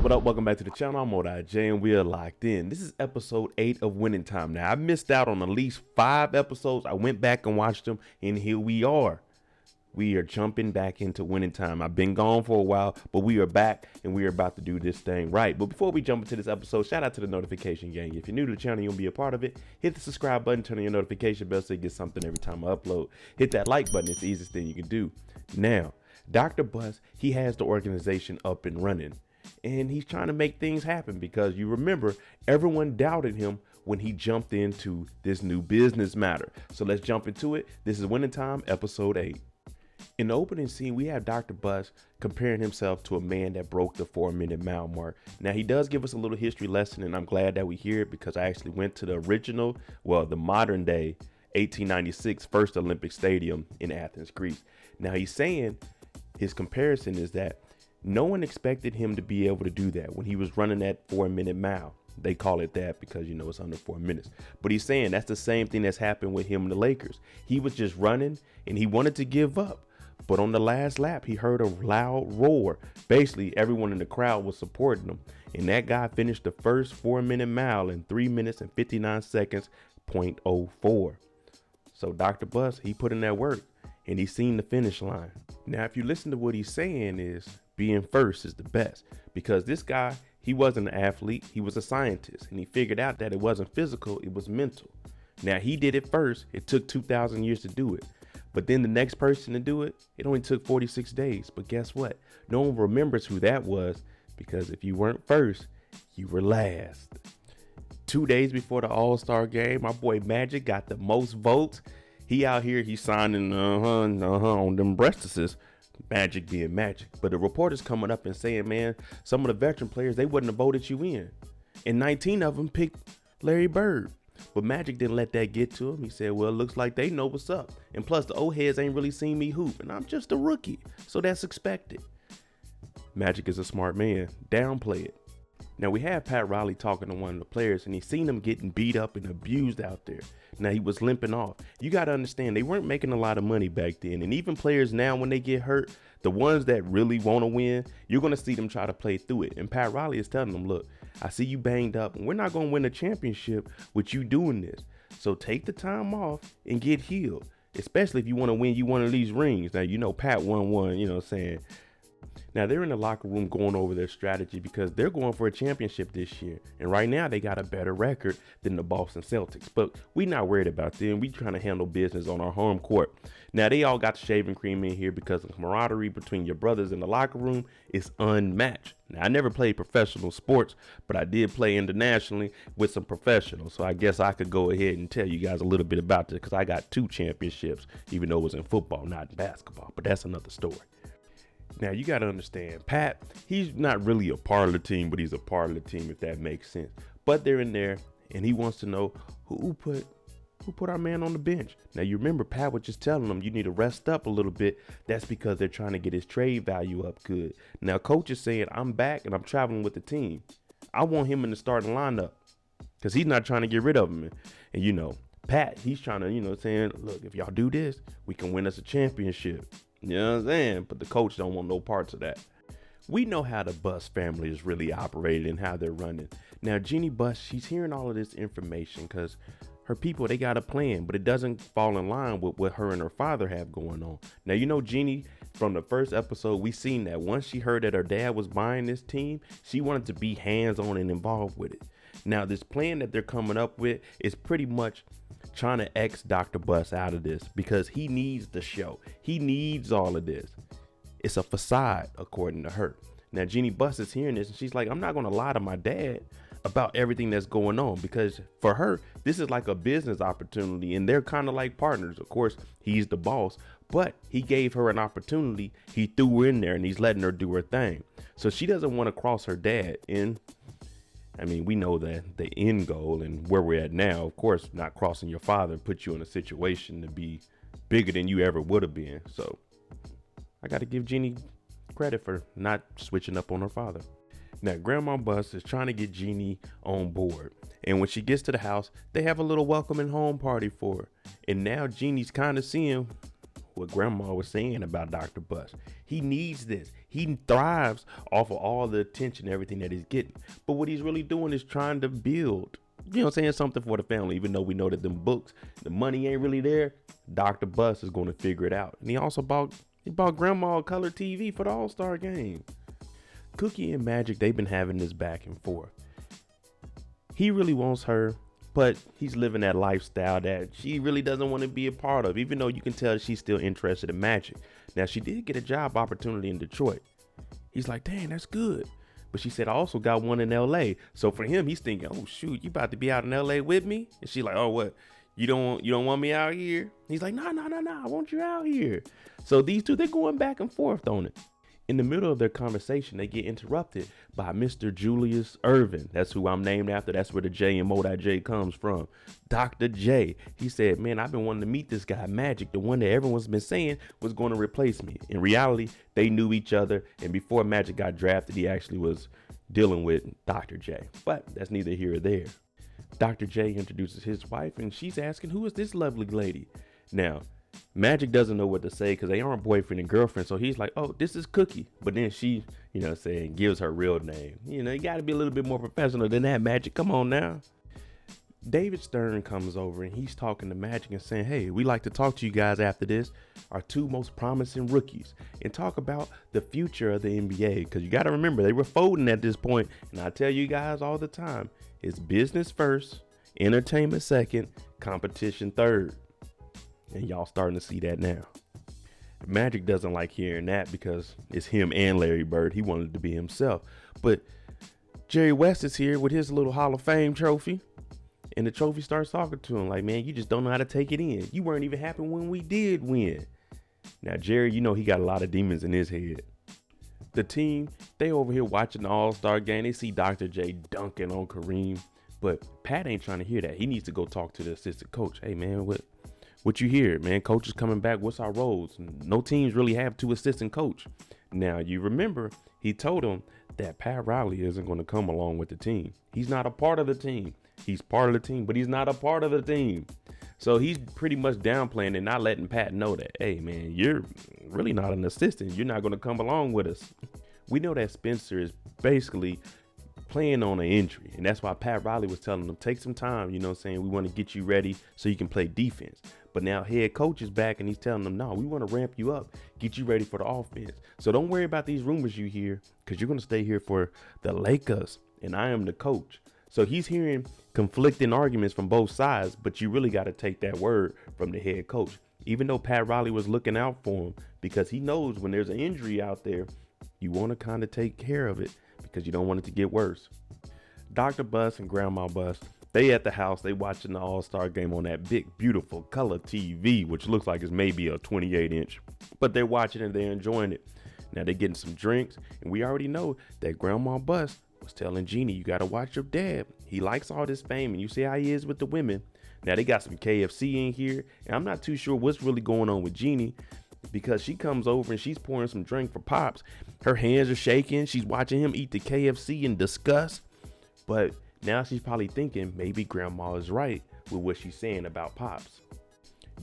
What up? Welcome back to the channel. I'm MoedotJ and we are locked in. This is episode 8 of Winning Time. Now, I missed out on at least 5 episodes. I went back and watched them, and here we are. We are jumping back into Winning Time. I've been gone for a while, but we are back, and we are about to do this thing right. But before we jump into this episode, shout out to the notification gang. If you're new to the channel, you want to be a part of it, hit the subscribe button, turn on your notification bell so you get something every time I upload. Hit that like button. It's the easiest thing you can do. Now, Dr. Bus, he has the organization up and running. And he's trying to make things happen because you remember everyone doubted him when he jumped into this new business matter. So let's jump into it. This is Winning Time, episode 8. In the opening scene, we have Dr. Bus comparing himself to a man that broke the 4-minute mile mark. Now, he does give us a little history lesson, and I'm glad that we hear it because I actually went to the original, the modern day 1896 First Olympic Stadium in Athens, Greece. Now, he's saying his comparison is that no one expected him to be able to do that when he was running that 4-minute mile. They call it that because, it's under 4 minutes. But he's saying that's the same thing that's happened with him and the Lakers. He was just running and he wanted to give up. But on the last lap, he heard a loud roar. Basically, everyone in the crowd was supporting him. And that guy finished the first 4-minute mile in 3 minutes and 59 seconds, .04. So Dr. Bus, he put in that work and he's seen the finish line. Now, if you listen to what he's saying is being first is the best because this guy, he wasn't an athlete. He was a scientist and he figured out that it wasn't physical. It was mental. Now, he did it first. It took 2,000 years to do it. But then the next person to do it, it only took 46 days. But guess what? No one remembers who that was because if you weren't first, you were last. 2 days before the All-Star game, my boy Magic got the most votes. He out here, he's signing on them breastises. Magic being Magic. But the reporters coming up and saying, man, some of the veteran players, they wouldn't have voted you in. And 19 of them picked Larry Bird. But Magic didn't let that get to him. He said, well, it looks like they know what's up. And plus, the old heads ain't really seen me hoop. And I'm just a rookie. So that's expected. Magic is a smart man. Downplay it. Now, we have Pat Reilly talking to one of the players, and he seen him getting beat up and abused out there. Now, he was limping off. You got to understand, they weren't making a lot of money back then. And even players now, when they get hurt, the ones that really want to win, you're going to see them try to play through it. And Pat Reilly is telling them, look, I see you banged up, and we're not going to win a championship with you doing this. So take the time off and get healed, especially if you want to win you one of these rings. Now, Pat won one, saying. Now, they're in the locker room going over their strategy because they're going for a championship this year. And right now, they got a better record than the Boston Celtics. But we're not worried about them. We're trying to handle business on our home court. Now, they all got the shaving cream in here because the camaraderie between your brothers in the locker room is unmatched. Now, I never played professional sports, but I did play internationally with some professionals. So I guess I could go ahead and tell you guys a little bit about this because I got 2 championships, even though it was in football, not in basketball. But that's another story. Now, you got to understand, Pat, he's not really a part of the team, but he's a part of the team, if that makes sense. But they're in there, and he wants to know who put our man on the bench. Now, you remember Pat was just telling him you need to rest up a little bit. That's because they're trying to get his trade value up good. Now, coach is saying, I'm back, and I'm traveling with the team. I want him in the starting lineup because he's not trying to get rid of him. And, Pat, he's trying to, saying, look, if y'all do this, we can win us a championship. You know what I'm saying? But the coach don't want no parts of that. We know how the Bus family is really operated and how they're running. Now, Jeannie Bus, she's hearing all of this information because her people, they got a plan, but it doesn't fall in line with what her and her father have going on. Now, Jeannie, from the first episode, we seen that once she heard that her dad was buying this team, she wanted to be hands-on and involved with it. Now, this plan that they're coming up with is pretty much trying to X Dr. Bus out of this because he needs the show. He needs all of this. It's a facade, according to her. Now, Jeannie Bus is hearing this and she's like, I'm not going to lie to my dad about everything that's going on because for her, this is like a business opportunity and they're kind of like partners. Of course, he's the boss, but he gave her an opportunity. He threw her in there and he's letting her do her thing. So she doesn't want to cross her dad in. We know that the end goal and where we're at now, of course, not crossing your father puts you in a situation to be bigger than you ever would have been. So I got to give Jeannie credit for not switching up on her father. Now, Grandma Bus is trying to get Jeannie on board. And when she gets to the house, they have a little welcoming home party for her. And now Jeannie's kind of seeing what Grandma was saying about Dr. Bus. He needs this. He thrives off of all the attention and everything that he's getting. But what he's really doing is trying to build, something for the family. Even though we know that them books, the money ain't really there, Dr. Bus is going to figure it out. And he also bought Grandma a color TV for the All-Star game. Cookie and Magic, they've been having this back and forth. He really wants her, but he's living that lifestyle that she really doesn't want to be a part of, even though you can tell she's still interested in Magic. Now, she did get a job opportunity in Detroit. He's like, dang, that's good. But she said, I also got one in LA. So for him, he's thinking, oh, shoot, you about to be out in LA with me? And she's like, oh, what? You don't want me out here? He's like, no, I want you out here. So these two, they're going back and forth on it. In the middle of their conversation, they get interrupted by Mr. Julius Earvin. That's who I'm named after. That's where the J in MoedotJ comes from. Dr. J. He said, man, I've been wanting to meet this guy, Magic, the one that everyone's been saying was going to replace me. In reality, they knew each other. And before Magic got drafted, he actually was dealing with Dr. J. But that's neither here or there. Dr. J introduces his wife, and she's asking, who is this lovely lady? Now, Magic doesn't know what to say because they aren't boyfriend and girlfriend. So he's like, oh, this is Cookie. But then she, gives her real name. You got to be a little bit more professional than that, Magic. Come on now. David Stern comes over and he's talking to Magic and saying, hey, we like to talk to you guys after this, our two most promising rookies, and talk about the future of the NBA. Because you got to remember, they were folding at this point. And I tell you guys all the time, it's business first, entertainment second, competition third. And y'all starting to see that now. Magic doesn't like hearing that because it's him and Larry Bird. He wanted to be himself. But Jerry West is here with his little Hall of Fame trophy. And the trophy starts talking to him like, man, you just don't know how to take it in. You weren't even happy when we did win. Now, Jerry, he got a lot of demons in his head. The team, they over here watching the All-Star game. They see Dr. J dunking on Kareem. But Pat ain't trying to hear that. He needs to go talk to the assistant coach. Hey, man, what you hear, man? Coach is coming back. What's our roles? No teams really have two assistant coach. Now, you remember, he told him that Pat Reilly isn't going to come along with the team. He's not a part of the team. He's part of the team, but he's not a part of the team. So he's pretty much downplaying and not letting Pat know that, hey, man, you're really not an assistant. You're not going to come along with us. We know that Spencer is basically playing on an injury. And that's why Pat Reilly was telling him, take some time, we want to get you ready so you can play defense. But now head coach is back and he's telling them, no, we want to ramp you up, get you ready for the offense. So don't worry about these rumors you hear because you're going to stay here for the Lakers and I am the coach. So he's hearing conflicting arguments from both sides, but you really got to take that word from the head coach. Even though Pat Reilly was looking out for him because he knows when there's an injury out there, you want to kind of take care of it because you don't want it to get worse. Dr. Bus and Grandma Bus, they at the house, they watching the All-Star game on that big, beautiful color TV, which looks like it's maybe a 28-inch, but they're watching it, they're enjoying it. Now they're getting some drinks, and we already know that Grandma Bus was telling Jeannie, you got to watch your dad. He likes all this fame, and you see how he is with the women. Now they got some KFC in here, and I'm not too sure what's really going on with Jeannie because she comes over and she's pouring some drink for Pops. Her hands are shaking. She's watching him eat the KFC in disgust, but now she's probably thinking maybe Grandma is right with what she's saying about Pops.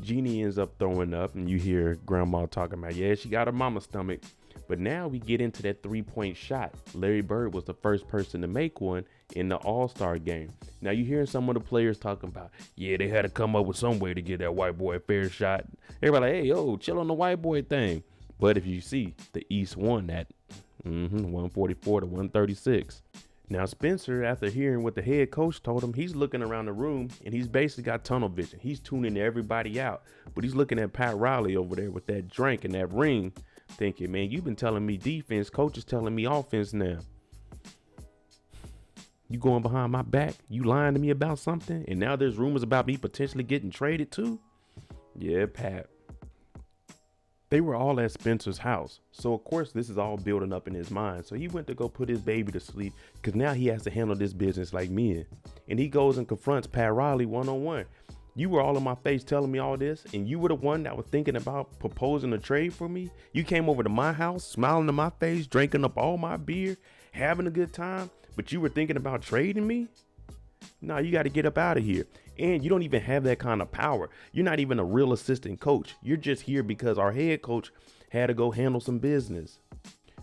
Jeannie ends up throwing up, and you hear Grandma talking about, yeah, she got her mama's stomach. But now we get into that 3-point shot. Larry Bird was the first person to make one in the All-Star game. Now you're hearing some of the players talking about, yeah, they had to come up with some way to get that white boy a fair shot. Everybody like, hey, yo, chill on the white boy thing. But if you see, the East won that 144 to 136. Now Spencer, after hearing what the head coach told him, he's looking around the room and he's basically got tunnel vision. He's tuning everybody out, but he's looking at Pat Reilly over there with that drink and that ring, thinking, man, you've been telling me defense, coach is telling me offense now. You going behind my back? You lying to me about something? And now there's rumors about me potentially getting traded too? Yeah, Pat. They were all at Spencer's house. So of course this is all building up in his mind. So he went to go put his baby to sleep because now he has to handle this business like men. And he goes and confronts Pat Reilly one-on-one. You were all in my face telling me all this, and you were the one that was thinking about proposing a trade for me. You came over to my house, smiling in my face, drinking up all my beer, having a good time, but you were thinking about trading me? No, you got to get up out of here. And you don't even have that kind of power. You're not even a real assistant coach. You're just here because our head coach had to go handle some business.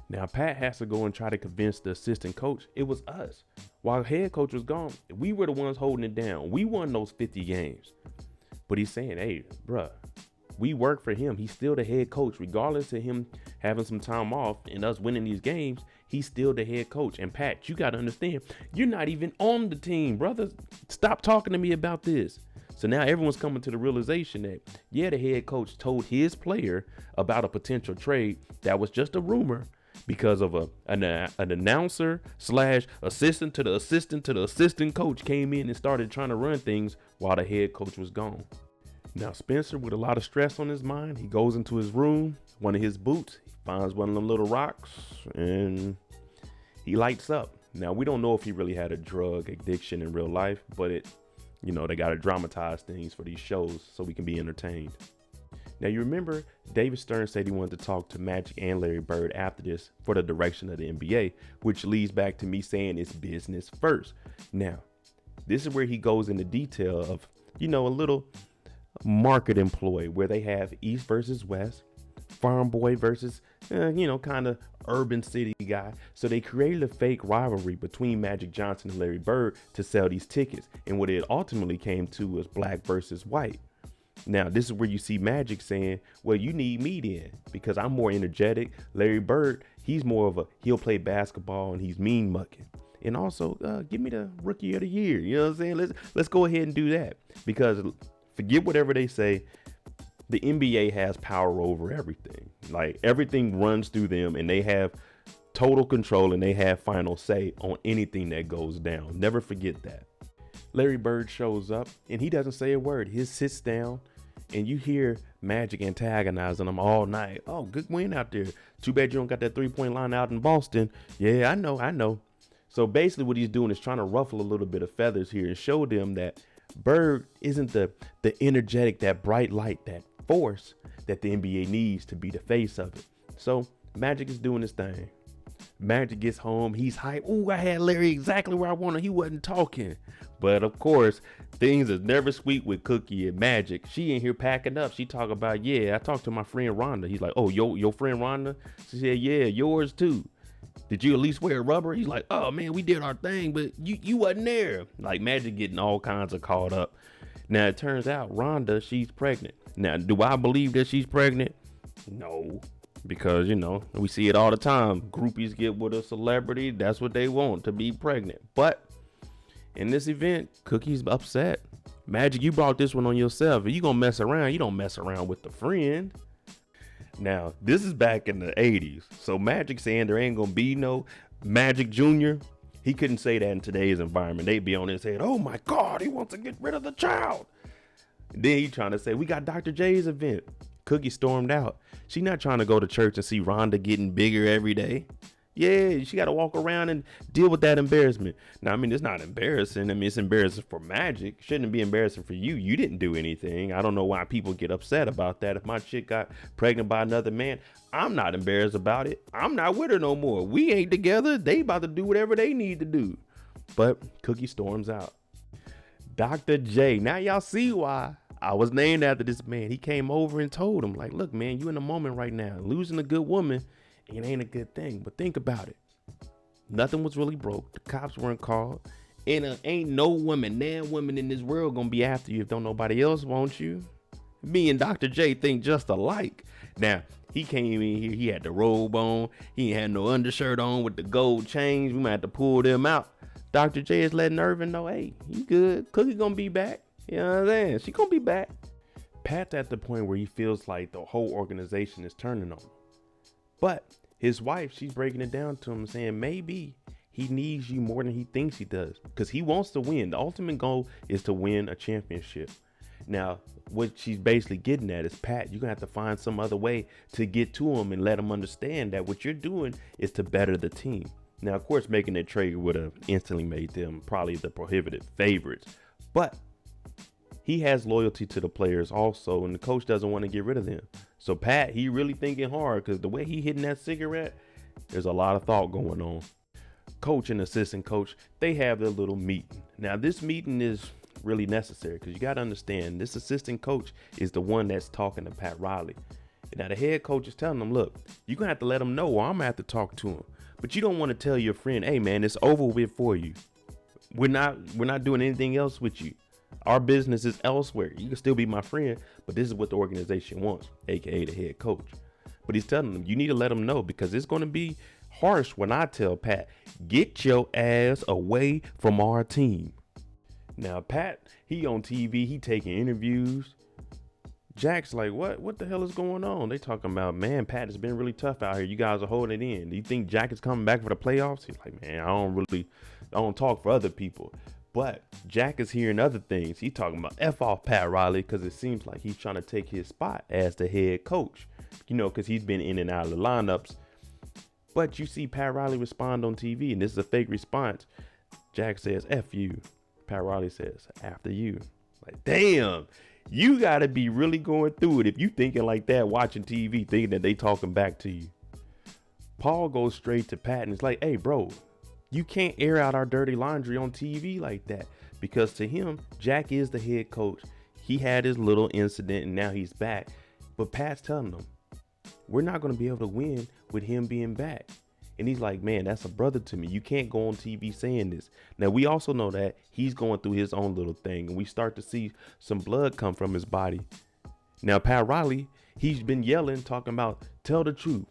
Now, Pat has to go and try to convince the assistant coach it was us. While head coach was gone, we were the ones holding it down. We won those 50 games. But he's saying, hey, bruh, we work for him. He's still the head coach. Regardless of him having some time off and us winning these games, he's still the head coach. And Pat, you got to understand, you're not even on the team, brother. Stop talking to me about this. So now everyone's coming to the realization that, yeah, the head coach told his player about a potential trade that was just a rumor because of an announcer / assistant to the assistant coach came in and started trying to run things while the head coach was gone. Now, Spencer, with a lot of stress on his mind, he goes into his room, one of his boots, he finds one of them little rocks, and he lights up. Now, we don't know if he really had a drug addiction in real life, but they got to dramatize things for these shows so we can be entertained. Now, you remember David Stern said he wanted to talk to Magic and Larry Bird after this for the direction of the NBA, which leads back to me saying it's business first. Now, this is where he goes into detail of, a little market employee where they have East versus West, farm boy versus, kind of urban city guy. So they created a fake rivalry between Magic Johnson and Larry Bird to sell these tickets. And what it ultimately came to was black versus white. Now, this is where you see Magic saying, well, you need me then because I'm more energetic. Larry Bird, he's more he'll play basketball and he's mean mucking. And also, give me the rookie of the year. You know what I'm saying? Let's go ahead and do that because forget whatever they say. The NBA has power over everything. Like everything runs through them and they have total control and they have final say on anything that goes down. Never forget that. Larry Bird shows up and he doesn't say a word. He sits down and you hear Magic antagonizing him all night. Oh, good win out there. Too bad you don't got that 3-point line out in Boston. Yeah, I know. So basically what he's doing is trying to ruffle a little bit of feathers here and show them that Bird isn't the energetic, that bright light, that force that the NBA needs to be the face of it. So Magic is doing his thing. Magic gets home. He's hyped. Ooh, I had Larry exactly where I wanted. He wasn't talking. But of course, things is never sweet with Cookie and Magic. She in here packing up. She talk about, yeah, I talked to my friend Rhonda. He's like, oh, your friend Rhonda? She said, yeah, yours too. Did you at least wear rubber? He's like, oh man, we did our thing, but you wasn't there. Like Magic getting all kinds of caught up. Now it turns out Rhonda, she's pregnant. Now, do I believe that she's pregnant? No. Because, we see it all the time. Groupies get with a celebrity. That's what they want, to be pregnant. But in this event, Cookie's upset. Magic, you brought this one on yourself. If you going to mess around, you don't mess around with the friend. Now, this is back in the 80s. So Magic saying there ain't going to be no Magic Jr., he couldn't say that in today's environment. They'd be on his head. Oh, my God, he wants to get rid of the child. Then he trying to say, we got Dr. J's event. Cookie stormed out. She not trying to go to church and see Rhonda getting bigger every day. Yeah, she got to walk around and deal with that embarrassment. Now, it's not embarrassing. It's embarrassing for Magic. Shouldn't be embarrassing for you. You didn't do anything. I don't know why people get upset about that. If my chick got pregnant by another man, I'm not embarrassed about it. I'm not with her no more. We ain't together. They about to do whatever they need to do. But Cookie storms out. Dr. J. Now y'all see why I was named after this man. He came over and told him, like, look, man, you in the moment right now. Losing a good woman, it ain't a good thing. But think about it. Nothing was really broke. The cops weren't called. And ain't no woman, damn woman in this world gonna be after you if don't nobody else want you. Me and Dr. J think just alike. Now, he came in here. He had the robe on. He ain't had no undershirt on with the gold chains. We might have to pull them out. Dr. J is letting Earvin know, hey, he good. Cookie gonna be back. You know what I'm saying? She gonna be back. Pat's at the point where he feels like the whole organization is turning on him. But his wife, she's breaking it down to him saying maybe he needs you more than he thinks he does because he wants to win. The ultimate goal is to win a championship. Now, what she's basically getting at is, Pat, you're gonna have to find some other way to get to him and let him understand that what you're doing is to better the team. Now, of course, making that trade would have instantly made them probably the prohibited favorites, but he has loyalty to the players also, and the coach doesn't want to get rid of them. So Pat, he really thinking hard because the way he hitting that cigarette, there's a lot of thought going on. Coach and assistant coach, they have their little meeting. Now, this meeting is really necessary, because you got to understand this assistant coach is the one that's talking to Pat Riley. Now the head coach is telling him, look, you're going to have to let him know, or I'm going to have to talk to him. But you don't want to tell your friend, hey man, it's over with for you. We're not doing anything else with you. Our business is elsewhere. You can still be my friend, but this is what the organization wants, aka the head coach. But he's telling them, you need to let them know, because it's going to be harsh when I tell Pat, get your ass away from our team. Now Pat, he on TV, he taking interviews. Jack's like, what the hell is going on? They talking about, man, Pat, has been really tough out here. You guys are holding it in. Do you think Jack is coming back for the playoffs? He's like, man, I don't talk for other people. But Jack is hearing other things. He talking about F off Pat Riley, because it seems like he's trying to take his spot as the head coach, because he's been in and out of the lineups. But you see Pat Riley respond on TV, and this is a fake response. Jack says, F you. Pat Riley says, after you. Like, damn, you got to be really going through it if you thinking like that, watching TV, thinking that they talking back to you. Paul goes straight to Pat and it's like, hey, bro, you can't air out our dirty laundry on TV like that, because to him, Jack is the head coach. He had his little incident and now he's back. But Pat's telling him, we're not going to be able to win with him being back. And he's like, man, that's a brother to me. You can't go on TV saying this. Now, we also know that he's going through his own little thing, and we start to see some blood come from his body. Now, Pat Riley, he's been yelling, talking about, tell the truth.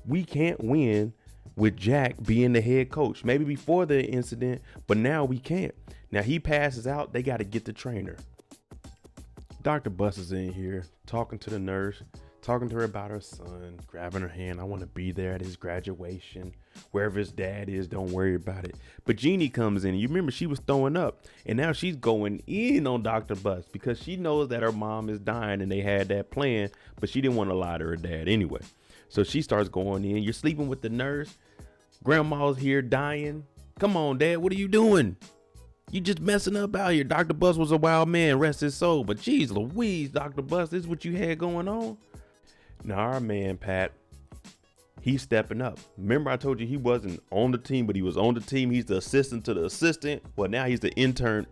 We can't win with Jack being the head coach. Maybe before the incident, but now we can't. Now he passes out. They got to get the trainer. Dr. Bus is in here talking to the nurse, talking to her about her son, grabbing her hand. I want to be there at his graduation. Wherever his dad is, don't worry about it. But Jeannie comes in. You remember she was throwing up, and now she's going in on Dr. Bus because she knows that her mom is dying and they had that plan, but she didn't want to lie to her dad anyway. So she starts going in. You're sleeping with the nurse. Grandma's here dying. Come on, Dad. What are you doing? You just messing up out here. Dr. Bus was a wild man, rest his soul. But geez Louise, Dr. Bus, this is what you had going on? Now our man, Pat, he's stepping up. Remember I told you he wasn't on the team, but he was on the team. He's the assistant to the assistant. Well, now he's the intern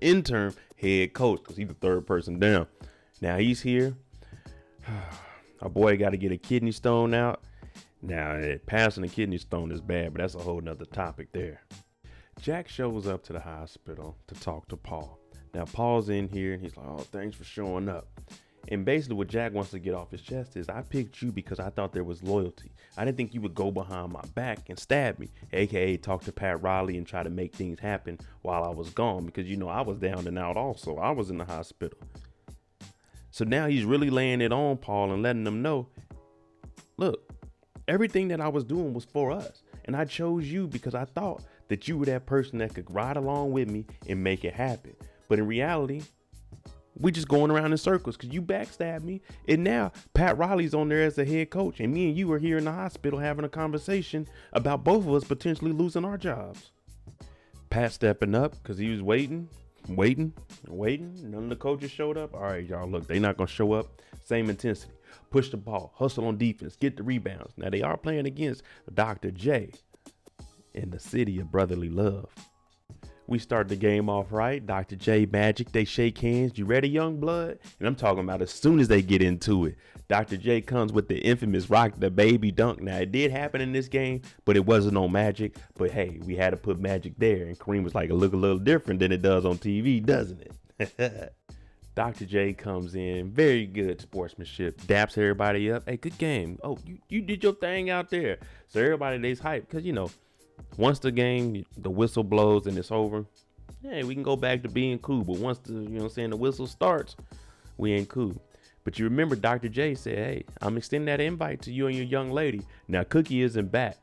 head coach, because he's the third person down. Now he's here. Our boy got to get a kidney stone out. Now, passing a kidney stone is bad, but that's a whole nother topic there. Jack shows up to the hospital to talk to Paul. Now, Paul's in here, and he's like, oh, thanks for showing up. And basically what Jack wants to get off his chest is, I picked you because I thought there was loyalty. I didn't think you would go behind my back and stab me, aka talk to Pat Riley and try to make things happen while I was gone, because, I was down and out also. I was in the hospital. So now he's really laying it on Paul and letting them know, look, everything that I was doing was for us. And I chose you because I thought that you were that person that could ride along with me and make it happen. But in reality, we just going around in circles because you backstabbed me. And now Pat Riley's on there as the head coach. And me and you are here in the hospital having a conversation about both of us potentially losing our jobs. Pat stepping up because he was waiting. None of the coaches showed up. All right, y'all, look, they not going to show up. Same intensity. Push the ball, hustle on defense, get the rebounds. Now they are playing against Dr. J in the city of brotherly love. We start the game off right. Dr. J, Magic, they shake hands. You ready, young blood? And I'm talking about as soon as they get into it. Dr. J comes with the infamous rock the baby dunk. Now it did happen in this game, but it wasn't on Magic. But hey, we had to put Magic there. And Kareem was like, it look a little different than it does on TV, doesn't it? Dr. J comes in, very good sportsmanship, daps everybody up. Hey, good game. Oh, you did your thing out there. So everybody lays hype because, once the game, the whistle blows and it's over, hey, we can go back to being cool. But once the whistle starts, we ain't cool. But you remember Dr. J said, hey, I'm extending that invite to you and your young lady. Now, Cookie isn't back.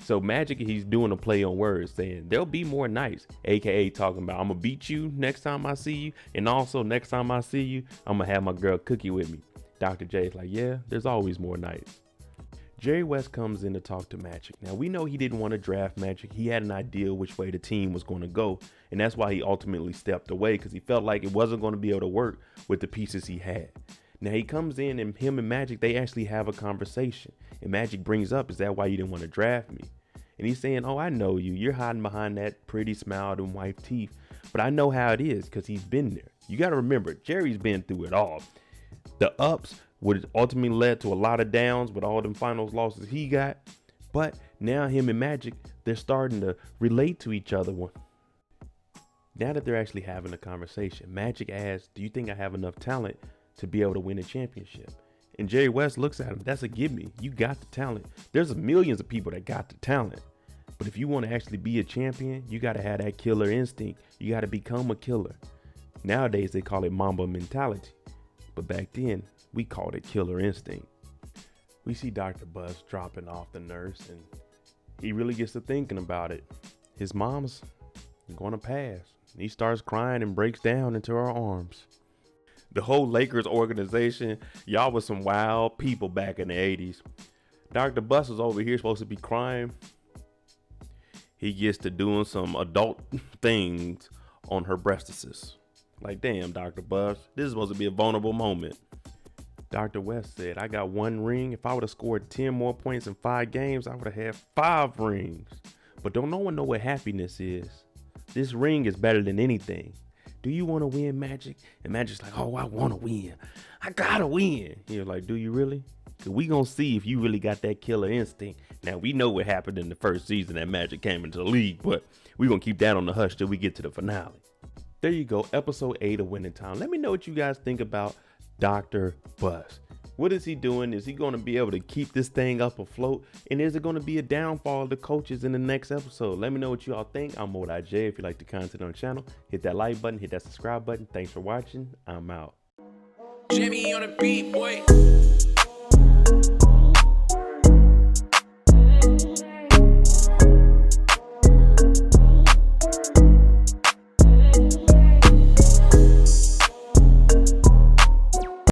So Magic, he's doing a play on words saying there'll be more nights, aka talking about I'm gonna beat you next time I see you, and also next time I see you I'm gonna have my girl Cookie with me. Dr. J is like, yeah, there's always more nights. Jerry West comes in to talk to Magic. Now we know he didn't want to draft Magic. He had an idea which way the team was going to go, and that's why he ultimately stepped away, because he felt like it wasn't going to be able to work with the pieces he had. Now he comes in and him and Magic, they actually have a conversation. And Magic brings up, is that why you didn't want to draft me? And he's saying, oh, I know you. You're hiding behind that pretty smile and white teeth. but I know how it is because he's been there. You got to remember, Jerry's been through it all. The ups would ultimately led to a lot of downs with all them finals losses he got. But now him and Magic, they're starting to relate to each other. Now that they're actually having a conversation, Magic asks, do you think I have enough talent to be able to win a championship? And Jerry West looks at him, that's a gimme. You got the talent. There's millions of people that got the talent. But if you want to actually be a champion, you got to have that killer instinct. You got to become a killer. Nowadays, they call it Mamba mentality. But back then, we called it killer instinct. We see Dr. Buzz dropping off the nurse, and he really gets to thinking about it. His mom's going to pass. He starts crying and breaks down into her arms. The whole Lakers organization, y'all was some wild people back in the 80s. Dr. Bus is over here supposed to be crying. He gets to doing some adult things on her breastises. Like, damn, Dr. Bus, this is supposed to be a vulnerable moment. Dr. West said, I got 1 ring. If I would have scored 10 more points in 5 games, I would have had 5 rings. But don't no one know what happiness is. This ring is better than anything. Do you want to win, Magic? And Magic's like, oh, I want to win. I gotta win. You're like, do you really? Because we gonna see if you really got that killer instinct. Now, we know what happened in the first season that Magic came into the league, but we gonna keep that on the hush till we get to the finale. There you go, episode 8 of Winning Time. Let me know what you guys think about Dr. Buzz. What is he doing? Is he going to be able to keep this thing up afloat? And is it going to be a downfall of the coaches in the next episode? Let me know what you all think. I'm MoedotJ. If you like the content on the channel, hit that like button, hit that subscribe button. Thanks for watching. I'm out. Jeannie on the beat, boy.